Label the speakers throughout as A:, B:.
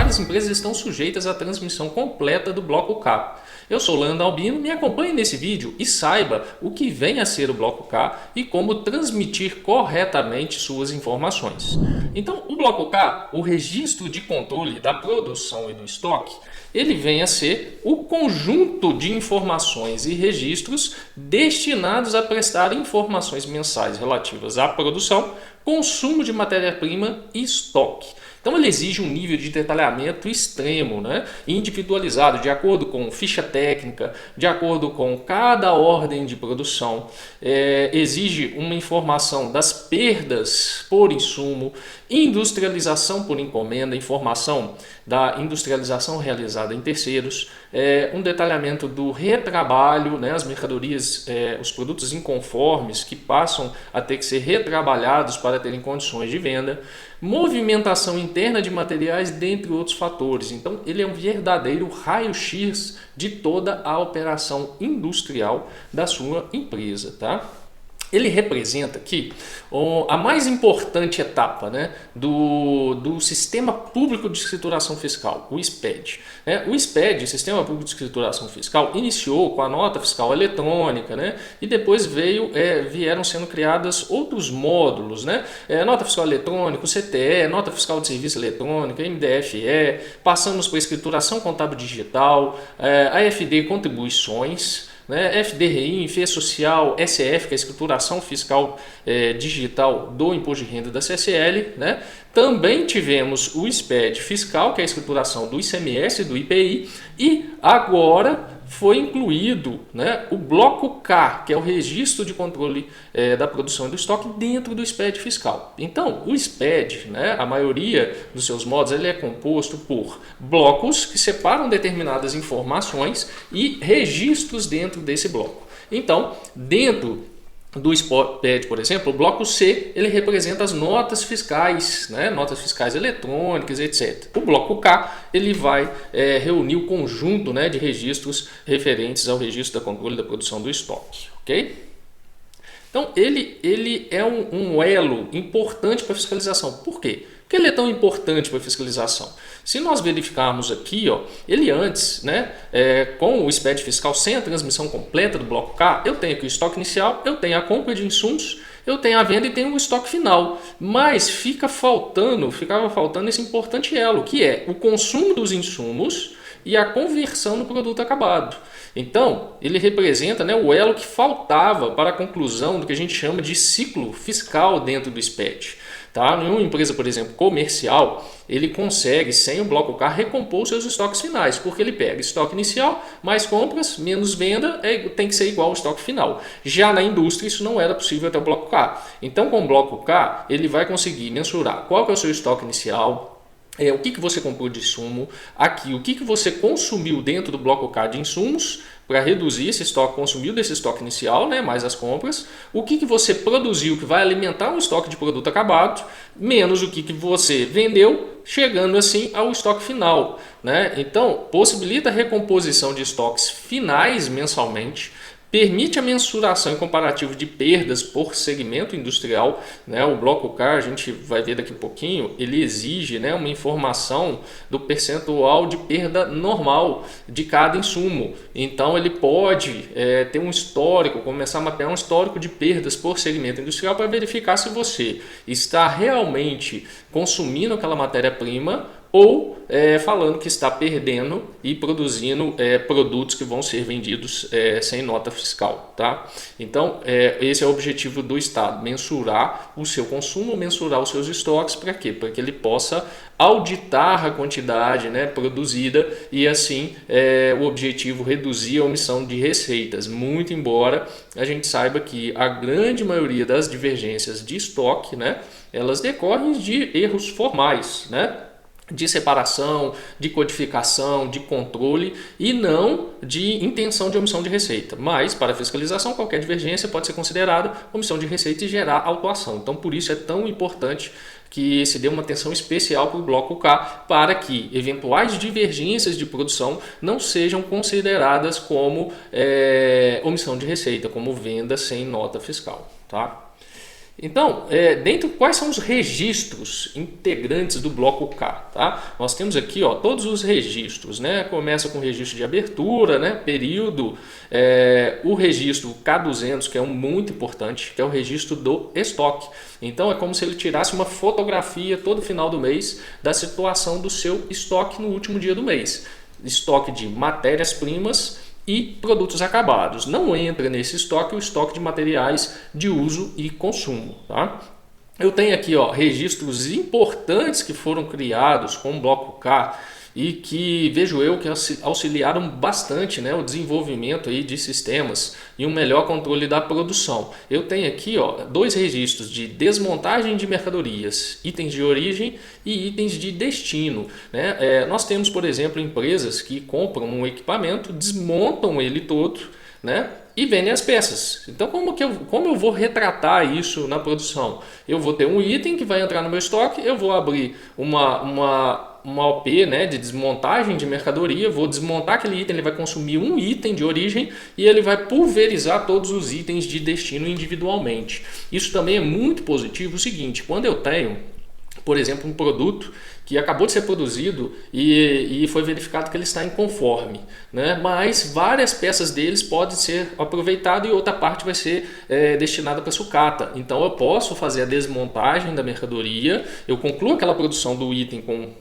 A: várias empresas estão sujeitas à transmissão completa do bloco K. Eu sou Leandro Albino, me acompanhe nesse vídeo e saiba o que vem a ser o bloco K e como transmitir corretamente suas informações. Então, o bloco K, o registro de controle da produção e do estoque, ele vem a ser o conjunto de informações e registros destinados a prestar informações mensais relativas à produção, consumo de matéria-prima e estoque. Então ele exige um nível de detalhamento extremo, individualizado, de acordo com ficha técnica, de acordo com cada ordem de produção. Exige uma informação das perdas por insumo, industrialização por encomenda, informação da industrialização realizada em terceiros, um detalhamento do retrabalho, as mercadorias, os produtos inconformes que passam a ter que ser retrabalhados para terem condições de venda, movimentação interna de materiais, dentre outros fatores. Então, ele é um verdadeiro raio-x de toda a operação industrial da sua empresa, tá? Ele representa aqui a mais importante etapa do Sistema Público de Escrituração Fiscal, o SPED. O SPED, Sistema Público de Escrituração Fiscal, iniciou com a nota fiscal eletrônica, e depois vieram sendo criadas outros módulos, nota fiscal eletrônica, o CTE, nota fiscal de serviço eletrônica, MDFE, passamos por escrituração contábil digital, AFD contribuições, FDRI, FE Social, SF, que é a escrituração fiscal digital do imposto de renda da CSL. Também tivemos o SPED fiscal, que é a escrituração do ICMS e do IPI, e agora foi incluído o bloco K, que é o registro de controle da produção e do estoque dentro do SPED fiscal. Então, o SPED, a maioria dos seus modos, ele é composto por blocos que separam determinadas informações e registros dentro desse bloco. Então, dentro do SPED, por exemplo, o bloco C, ele representa as notas fiscais, notas fiscais eletrônicas, etc. O bloco K, ele vai reunir o conjunto de registros referentes ao registro da controle da produção do estoque, ok? Então, ele é um elo importante para a fiscalização. Por quê? Por que ele é tão importante para a fiscalização? Se nós verificarmos aqui, ele antes, com o SPED fiscal sem a transmissão completa do bloco K, eu tenho aqui o estoque inicial, eu tenho a compra de insumos, eu tenho a venda e tenho o estoque final. Mas ficava faltando esse importante elo, que é o consumo dos insumos e a conversão no produto acabado. Então, ele representa o elo que faltava para a conclusão do que a gente chama de ciclo fiscal dentro do SPED. Em uma empresa, por exemplo, comercial, ele consegue, sem o bloco K, recompor os seus estoques finais, porque ele pega estoque inicial, mais compras, menos venda, tem que ser igual ao estoque final. Já na indústria, isso não era possível até o bloco K. Então, com o bloco K, ele vai conseguir mensurar qual que é o seu estoque inicial, o que você comprou de insumo, aqui o que você consumiu dentro do bloco K de insumos, para reduzir esse estoque consumido desse estoque inicial, mais as compras, o que você produziu que vai alimentar um estoque de produto acabado, menos o que você vendeu, chegando assim ao estoque final. Então, possibilita a recomposição de estoques finais mensalmente, permite a mensuração e comparativo de perdas por segmento industrial. O bloco K, a gente vai ver daqui a pouquinho, ele exige uma informação do percentual de perda normal de cada insumo. Então ele pode ter um histórico, começar a mapear um histórico de perdas por segmento industrial para verificar se você está realmente consumindo aquela matéria-prima ou falando que está perdendo e produzindo produtos que vão ser vendidos sem nota fiscal. Então, esse é o objetivo do Estado, mensurar o seu consumo, mensurar os seus estoques, para quê? Para que ele possa auditar a quantidade produzida e assim o objetivo reduzir a omissão de receitas, muito embora a gente saiba que a grande maioria das divergências de estoque, elas decorrem de erros formais, de separação, de codificação, de controle e não de intenção de omissão de receita. Mas, para fiscalização, qualquer divergência pode ser considerada omissão de receita e gerar autuação. Então, por isso é tão importante que se dê uma atenção especial para o bloco K, para que eventuais divergências de produção não sejam consideradas como omissão de receita, como venda sem nota fiscal. Então, dentro quais são os registros integrantes do bloco K? Tá? Nós temos aqui todos os registros, né? Começa com o registro de abertura, né? Período, o registro K200, que é um muito importante, que é o registro do estoque. Então é como se ele tirasse uma fotografia todo final do mês da situação do seu estoque no último dia do mês. Estoque de matérias-primas e produtos acabados. Não entra nesse estoque o estoque de materiais de uso e consumo. Tá? Eu tenho aqui registros importantes que foram criados com o bloco K e que vejo eu que auxiliaram bastante, né, o desenvolvimento aí de sistemas e um melhor controle da produção. Eu tenho aqui dois registros de desmontagem de mercadorias, itens de origem e itens de destino. Né? Nós temos, por exemplo, empresas que compram um equipamento, desmontam ele todo, né? E vendem as peças. Então como eu vou retratar isso na produção? Eu vou ter um item que vai entrar no meu estoque, eu vou abrir uma OP, né, de desmontagem de mercadoria, vou desmontar aquele item, ele vai consumir um item de origem e ele vai pulverizar todos os itens de destino individualmente. Isso também é muito positivo. O seguinte, quando eu tenho, por exemplo, um produto que acabou de ser produzido e foi verificado que ele está inconforme, né? Mas várias peças deles podem ser aproveitadas e outra parte vai ser destinada para sucata. Então eu posso fazer a desmontagem da mercadoria, eu concluo aquela produção do item com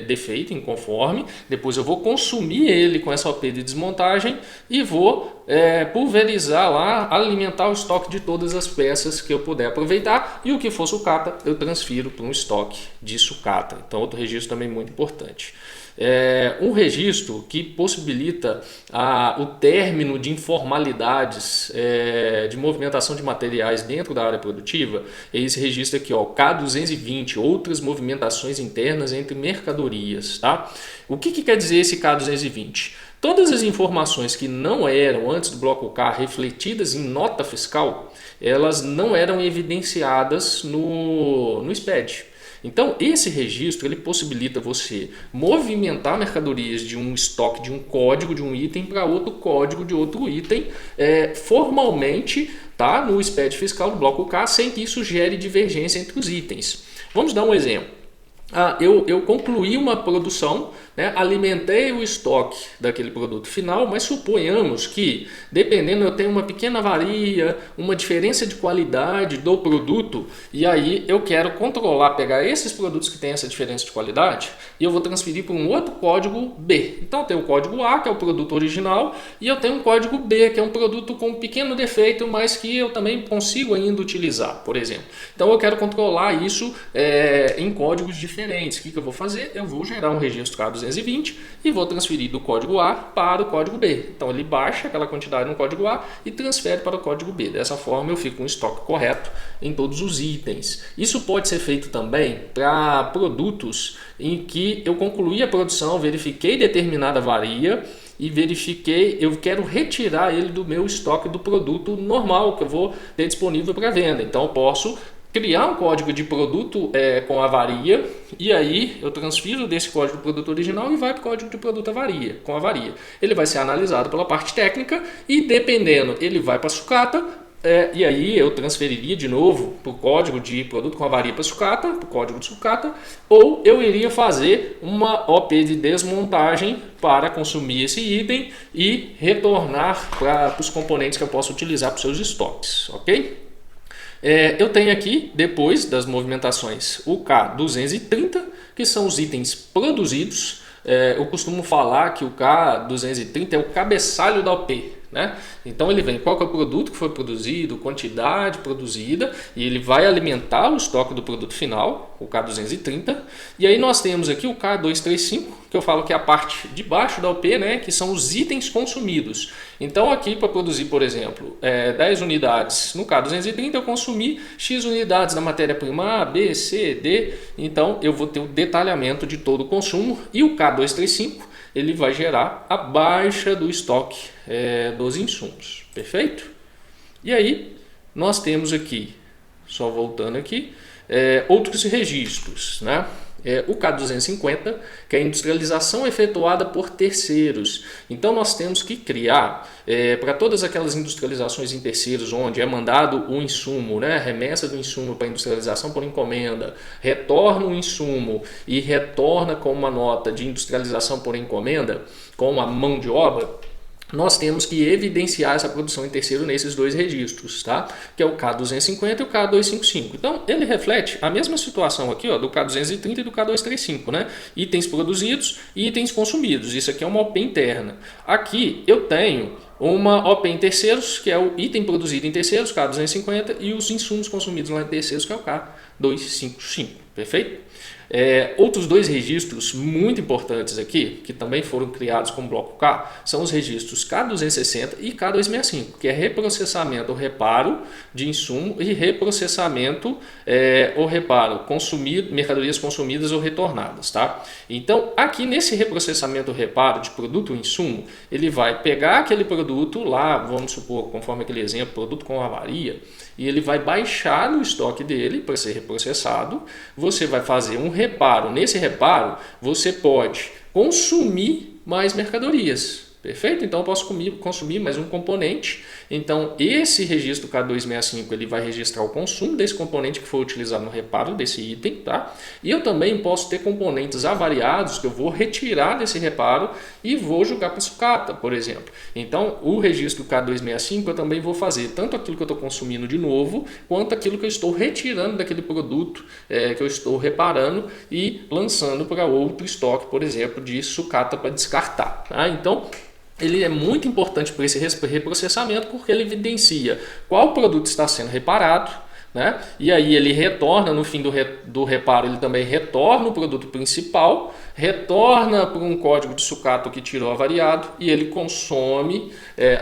A: defeito, inconforme, depois eu vou consumir ele com essa OP de desmontagem e vou pulverizar lá, alimentar o estoque de todas as peças que eu puder aproveitar, e o que for sucata eu transfiro para um estoque de sucata. Então outro registro também muito importante. Um registro que possibilita o término de informalidades de movimentação de materiais dentro da área produtiva é esse registro aqui, K220, outras movimentações internas entre mercadorias. Tá? O que quer dizer esse K220? Todas as informações que não eram, antes do bloco K, refletidas em nota fiscal, elas não eram evidenciadas no SPED. Então, esse registro ele possibilita você movimentar mercadorias de um estoque, de um código de um item para outro código de outro item, formalmente, tá, no SPED fiscal do bloco K, sem que isso gere divergência entre os itens. Vamos dar um exemplo. Eu concluí uma produção, né, alimentei o estoque daquele produto final, mas suponhamos que, dependendo, eu tenho uma pequena avaria, uma diferença de qualidade do produto, e aí eu quero controlar, pegar esses produtos que têm essa diferença de qualidade e eu vou transferir para um outro código B. Então eu tenho o código A, que é o produto original, e eu tenho um código B, que é um produto com um pequeno defeito, mas que eu também consigo ainda utilizar, por exemplo. Então eu quero controlar isso em códigos diferentes. O que eu vou fazer? Eu vou gerar um registro K220 e vou transferir do código A para o código B. Então ele baixa aquela quantidade no código A e transfere para o código B. Dessa forma eu fico com o estoque correto em todos os itens. Isso pode ser feito também para produtos em que eu concluí a produção, verifiquei determinada avaria e verifiquei, eu quero retirar ele do meu estoque do produto normal que eu vou ter disponível para venda. Então eu posso criar um código de produto com avaria, e aí eu transfiro desse código de produto original e vai para o código de produto com avaria. Ele vai ser analisado pela parte técnica e, dependendo, ele vai para a sucata, e aí eu transferiria de novo para o código de produto com avaria para sucata, para o código de sucata, ou eu iria fazer uma OP de desmontagem para consumir esse item e retornar para os componentes que eu posso utilizar para os seus estoques, ok? Eu tenho aqui, depois das movimentações, o K230, que são os itens produzidos. Eu costumo falar que o K230 é o cabeçalho da OP. Né? Então ele vem qual que é o produto que foi produzido, quantidade produzida, e ele vai alimentar o estoque do produto final, o K230. E aí nós temos aqui o K235, que eu falo que é a parte de baixo da OP, né, que são os itens consumidos. Então aqui para produzir, por exemplo, 10 unidades no K230, eu consumi X unidades da matéria-prima A, B, C, D. Então eu vou ter o detalhamento de todo o consumo, e o K235 ele vai gerar a baixa do estoque dos insumos, perfeito? E aí nós temos aqui, só voltando aqui, outros registros, né? o K250, que é a industrialização efetuada por terceiros. Então nós temos que criar, para todas aquelas industrializações em terceiros, onde é mandado o insumo, né, remessa do insumo para industrialização por encomenda, retorna o insumo e retorna com uma nota de industrialização por encomenda, com a mão de obra, nós temos que evidenciar essa produção em terceiro nesses dois registros, tá? Que é o K250 e o K255. Então, ele reflete a mesma situação aqui, ó, do K230 e do K235, né? Itens produzidos e itens consumidos. Isso aqui é uma OP interna. Aqui eu tenho uma OP em terceiros, que é o item produzido em terceiros, K250, e os insumos consumidos lá em terceiros, que é o K255. Perfeito? Outros dois registros muito importantes aqui, que também foram criados como bloco K, são os registros K260 e K265, que é reprocessamento ou reparo de insumo e reprocessamento ou reparo, mercadorias consumidas ou retornadas. Tá? Então, aqui nesse reprocessamento ou reparo de produto ou insumo, ele vai pegar aquele produto lá, vamos supor, conforme aquele exemplo, produto com avaria, e ele vai baixar no estoque dele para ser reprocessado. Você vai fazer um reparo. Nesse reparo, você pode consumir mais mercadorias. Perfeito? Então eu posso consumir mais um componente. Então esse registro K265 ele vai registrar o consumo desse componente que foi utilizado no reparo desse item, tá? E eu também posso ter componentes avariados que eu vou retirar desse reparo e vou jogar para sucata, por exemplo. Então o registro K265 eu também vou fazer tanto aquilo que eu estou consumindo de novo, quanto aquilo que eu estou retirando daquele produto que eu estou reparando e lançando para outro estoque, por exemplo, de sucata para descartar. Tá? Então ele é muito importante para esse reprocessamento porque ele evidencia qual produto está sendo reparado, né? E aí ele retorna, no fim do reparo, ele também retorna o produto principal, retorna para um código de sucata que tirou avariado e ele consome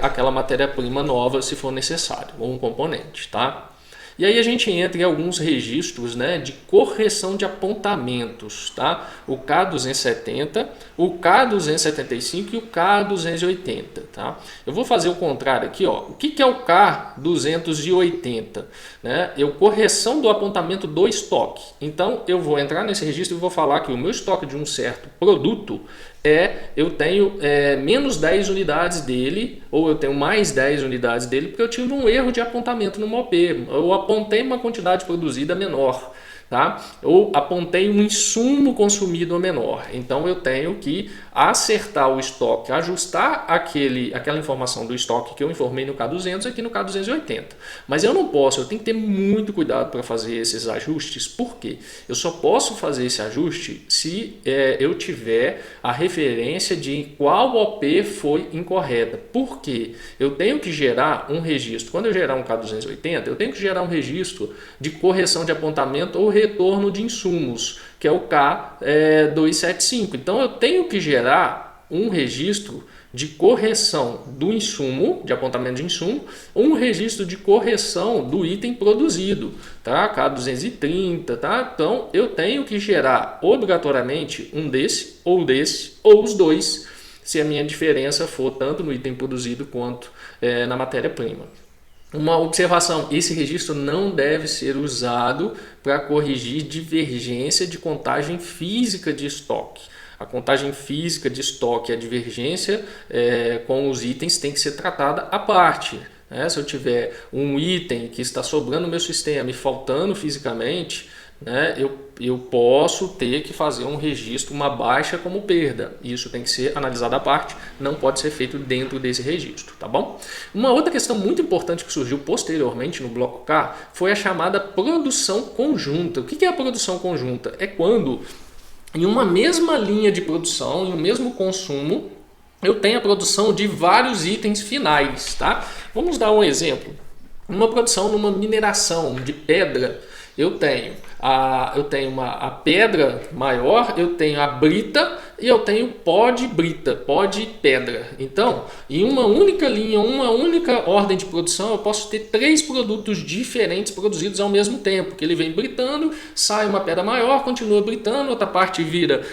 A: aquela matéria-prima nova se for necessário, ou um componente. Tá? E aí a gente entra em alguns registros, né, de correção de apontamentos, tá? O K270, o K275 e o K280, tá? Eu vou fazer o contrário aqui, ó. O que é o K280? Né? Correção do apontamento do estoque. Então eu vou entrar nesse registro e vou falar que o meu estoque de um certo produto eu tenho menos 10 unidades dele, ou eu tenho mais 10 unidades dele, porque eu tive um erro de apontamento no OP. Eu apontei uma quantidade produzida menor. Tá? Ou apontei um insumo consumido menor. Então eu tenho que acertar o estoque, ajustar aquela informação do estoque que eu informei no K200 aqui no K280. Mas eu não posso, eu tenho que ter muito cuidado para fazer esses ajustes. Por quê? Eu só posso fazer esse ajuste se eu tiver a referência de qual OP foi incorreta. Por quê? Eu tenho que gerar um registro. Quando eu gerar um K280, eu tenho que gerar um registro de correção de apontamento ou retorno de insumos, que é o K275. Então eu tenho que gerar um registro de correção do insumo, de apontamento de insumo, um registro de correção do item produzido, tá? K230, tá? Então eu tenho que gerar obrigatoriamente um desse, ou os dois, se a minha diferença for tanto no item produzido quanto na matéria-prima. Uma observação, esse registro não deve ser usado para corrigir divergência de contagem física de estoque. A contagem física de estoque e a divergência com os itens tem que ser tratada à parte. Né? Se eu tiver um item que está sobrando no meu sistema e faltando fisicamente, né, eu posso ter que fazer um registro, uma baixa como perda. Isso tem que ser analisado à parte, não pode ser feito dentro desse registro, tá bom? Uma outra questão muito importante que surgiu posteriormente no bloco K foi a chamada produção conjunta. O que é a produção conjunta? É quando em uma mesma linha de produção, em um mesmo consumo, eu tenho a produção de vários itens finais, tá? Vamos dar um exemplo. Uma produção numa mineração de pedra, eu tenho a pedra maior, eu tenho a brita e eu tenho pó de brita, pó de pedra. Então, em uma única linha, uma única ordem de produção, eu posso ter 3 produtos diferentes produzidos ao mesmo tempo, que ele vem britando, sai uma pedra maior, continua britando, outra parte vira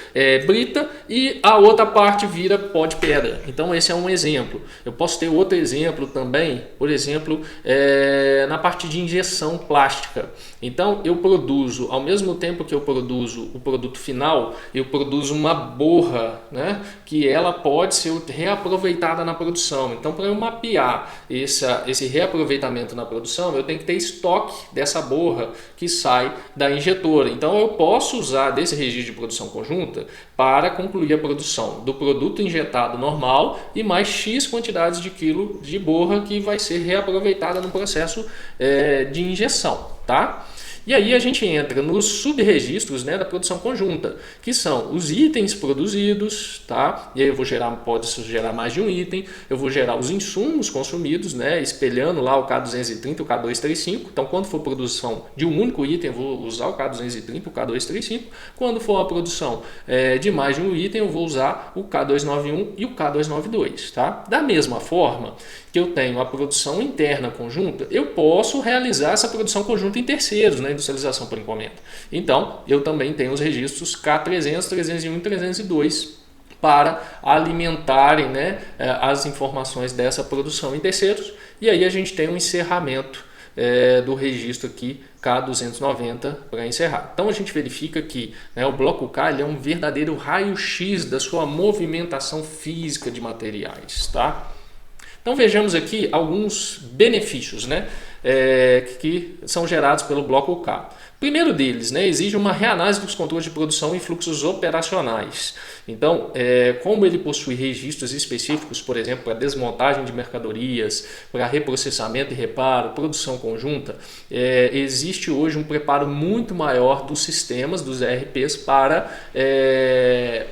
A: brita e a outra parte vira pó de pedra. Então esse é um exemplo. Eu posso ter outro exemplo também, por exemplo, na parte de injeção plástica. Então eu produzo, ao mesmo tempo que eu produzo o produto final, eu produzo uma borra, né, que ela pode ser reaproveitada na produção. Então, para eu mapear esse reaproveitamento na produção, eu tenho que ter estoque dessa borra que sai da injetora. Então eu posso usar desse registro de produção conjunta para concluir a produção do produto injetado normal e mais X quantidades de quilo de borra que vai ser reaproveitada no processo de injeção, tá? E aí a gente entra nos subregistros, né, da produção conjunta, que são os itens produzidos, tá? E aí eu vou gerar, pode gerar mais de um item, eu vou gerar os insumos consumidos, né, espelhando lá o K230 e o K235. Então, quando for produção de um único item, eu vou usar o K230 e o K235. Quando for a produção de mais de um item, eu vou usar o K291 e o K292, tá? Da mesma forma que eu tenho a produção interna conjunta, eu posso realizar essa produção conjunta em terceiros, né, industrialização por encomenda. Então, eu também tenho os registros K300, 301 e 302 para alimentarem, né, as informações dessa produção em terceiros. E aí a gente tem um encerramento do registro aqui K290 para encerrar. Então a gente verifica que, né, o bloco K ele é um verdadeiro raio-x da sua movimentação física de materiais, tá? Então vejamos aqui alguns benefícios, né, que são gerados pelo bloco K. Primeiro deles, né, exige uma reanálise dos controles de produção e fluxos operacionais. Então, como ele possui registros específicos, por exemplo, para desmontagem de mercadorias, para reprocessamento e reparo, produção conjunta, existe hoje um preparo muito maior dos sistemas, dos ERPs, para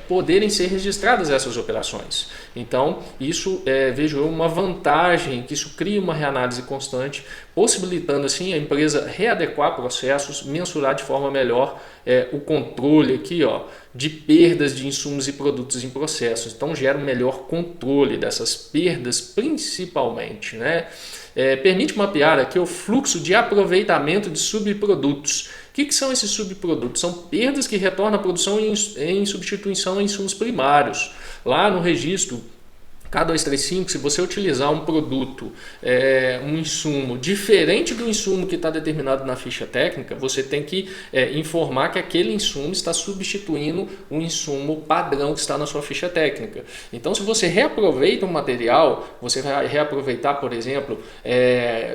A: poderem ser registradas essas operações. Então, isso vejo uma vantagem, que isso cria uma reanálise constante, possibilitando assim a empresa readequar processos, mensurar de forma melhor o controle aqui, ó, de perdas de insumos e produtos em processos. Então gera um melhor controle dessas perdas principalmente, né? Permite mapear aqui o fluxo de aproveitamento de subprodutos. O que são esses subprodutos? São perdas que retornam à produção em substituição a insumos primários. Lá no registro K235, se você utilizar um produto, um insumo diferente do insumo que está determinado na ficha técnica, você tem que informar que aquele insumo está substituindo um insumo padrão que está na sua ficha técnica. Então, se você reaproveita um material, você vai reaproveitar, por exemplo,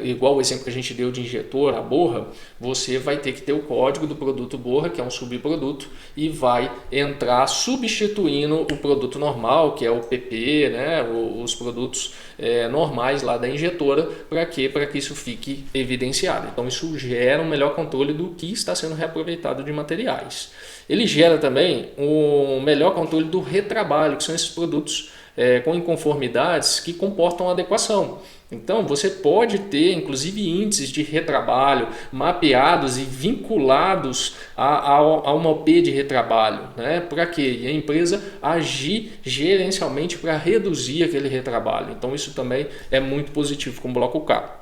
A: igual o exemplo que a gente deu de injetor, a borra, você vai ter que ter o código do produto borra, que é um subproduto, e vai entrar substituindo o produto normal, que é o PP, né? Os produtos normais lá da injetora, para quê? Para que isso fique evidenciado. Então isso gera um melhor controle do que está sendo reaproveitado de materiais. Ele gera também um melhor controle do retrabalho, que são esses produtos com inconformidades que comportam adequação. Então você pode ter inclusive índices de retrabalho mapeados e vinculados a uma OP de retrabalho, né? Para quê? E a empresa agir gerencialmente para reduzir aquele retrabalho. Então isso também é muito positivo com o bloco K.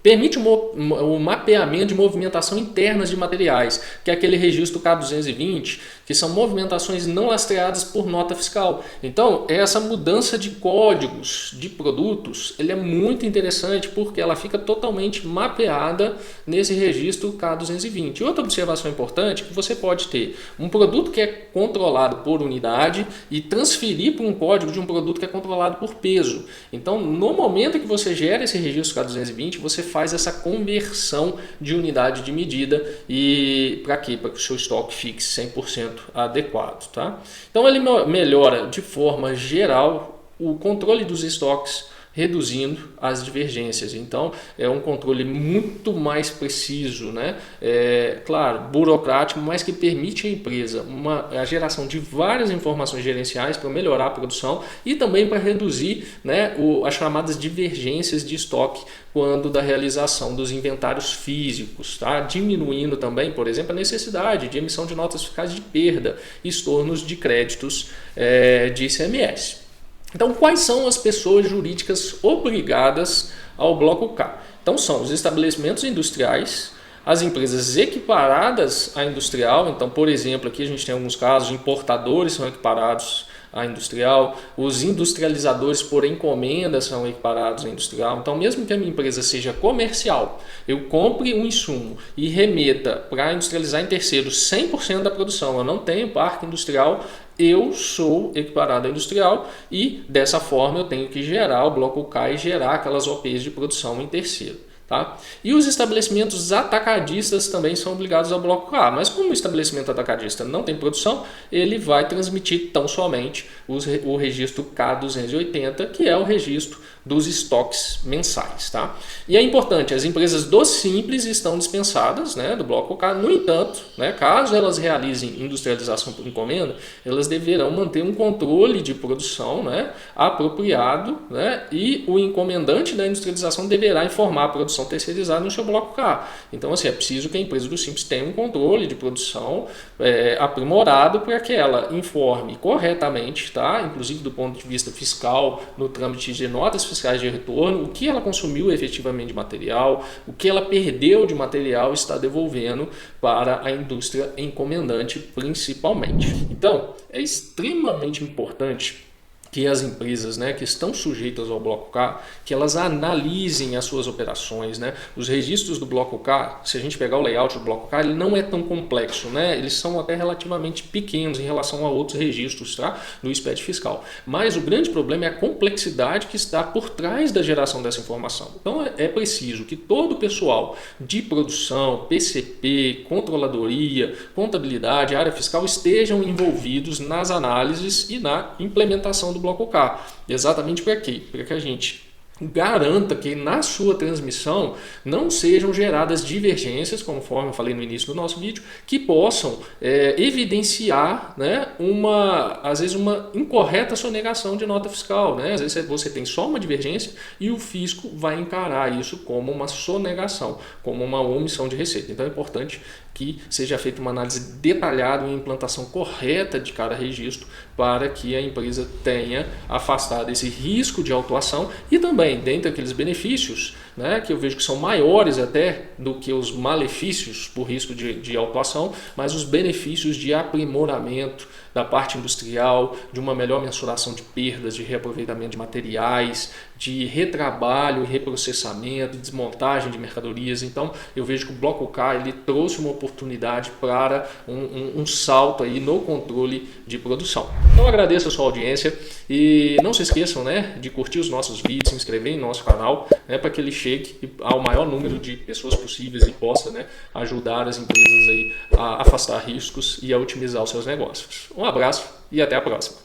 A: Permite o mapeamento de movimentação internas de materiais, que é aquele registro K220, que são movimentações não lastreadas por nota fiscal. Então, essa mudança de códigos de produtos, ele é muito interessante porque ela fica totalmente mapeada nesse registro K220. Outra observação importante é que você pode ter um produto que é controlado por unidade e transferir para um código de um produto que é controlado por peso. Então, no momento que você gera esse registro K220, você faz essa conversão de unidade de medida e para quê? Para que o seu estoque fique 100% adequado, tá? Então ele melhora de forma geral o controle dos estoques, reduzindo as divergências. Então, é um controle muito mais preciso, né? Claro, burocrático, mas que permite à empresa a geração de várias informações gerenciais para melhorar a produção e também para reduzir, né, as chamadas divergências de estoque quando da realização dos inventários físicos, tá? Diminuindo também, por exemplo, a necessidade de emissão de notas fiscais de perda e estornos de créditos de ICMS. Então, quais são as pessoas jurídicas obrigadas ao Bloco K? Então, são os estabelecimentos industriais, as empresas equiparadas à industrial. Então, por exemplo, aqui a gente tem alguns casos, importadores são equiparados à industrial, os industrializadores por encomenda são equiparados à industrial. Então, mesmo que a minha empresa seja comercial, eu compre um insumo e remeta para industrializar em terceiros 100% da produção, eu não tenho parque industrial, eu sou equiparado a industrial e dessa forma eu tenho que gerar o Bloco K e gerar aquelas OPs de produção em terceiro. Tá? E os estabelecimentos atacadistas também são obrigados ao Bloco K, mas como o estabelecimento atacadista não tem produção, ele vai transmitir tão somente o registro K280, que é o registro dos estoques mensais. Tá? E é importante, as empresas do Simples estão dispensadas, né, do Bloco K. No entanto, né, caso elas realizem industrialização por encomenda, elas deverão manter um controle de produção, né, apropriado, né, e o encomendante da industrialização deverá informar a produção terceirizada no seu Bloco K. Então, assim, é preciso que a empresa do Simples tenha um controle de produção aprimorado para que ela informe corretamente, tá? Inclusive do ponto de vista fiscal, no trâmite de notas fiscais de retorno, o que ela consumiu efetivamente de material, o que ela perdeu de material está devolvendo para a indústria encomendante principalmente. Então, é extremamente importante que as empresas, né, que estão sujeitas ao Bloco K, que elas analisem as suas operações, né? Os registros do Bloco K, se a gente pegar o layout do Bloco K, ele não é tão complexo, né? Eles são até relativamente pequenos em relação a outros registros, tá? No SPED fiscal. Mas o grande problema é a complexidade que está por trás da geração dessa informação. Então é preciso que todo o pessoal de produção, PCP, controladoria, contabilidade, área fiscal estejam envolvidos nas análises e na implementação do Bloco K. Exatamente para quê? Para que a gente garanta que na sua transmissão não sejam geradas divergências, conforme eu falei no início do nosso vídeo, que possam evidenciar, né, às vezes uma incorreta sonegação de nota fiscal, né? Às vezes você tem só uma divergência e o fisco vai encarar isso como uma sonegação, como uma omissão de receita. Então é importante que seja feita uma análise detalhada e uma implantação correta de cada registro para que a empresa tenha afastado esse risco de autuação e também, dentre aqueles benefícios, né, que eu vejo que são maiores até do que os malefícios por risco de autuação, mas os benefícios de aprimoramento da parte industrial, de uma melhor mensuração de perdas, de reaproveitamento de materiais, de retrabalho e reprocessamento, desmontagem de mercadorias. Então eu vejo que o Bloco K ele trouxe uma oportunidade para um salto aí no controle de produção. Então agradeço a sua audiência e não se esqueçam, né, de curtir os nossos vídeos, se inscrever em nosso canal, né, para que ele chegue ao maior número de pessoas possíveis e possa, né, ajudar as empresas aí a afastar riscos e a otimizar os seus negócios. Um abraço e até a próxima.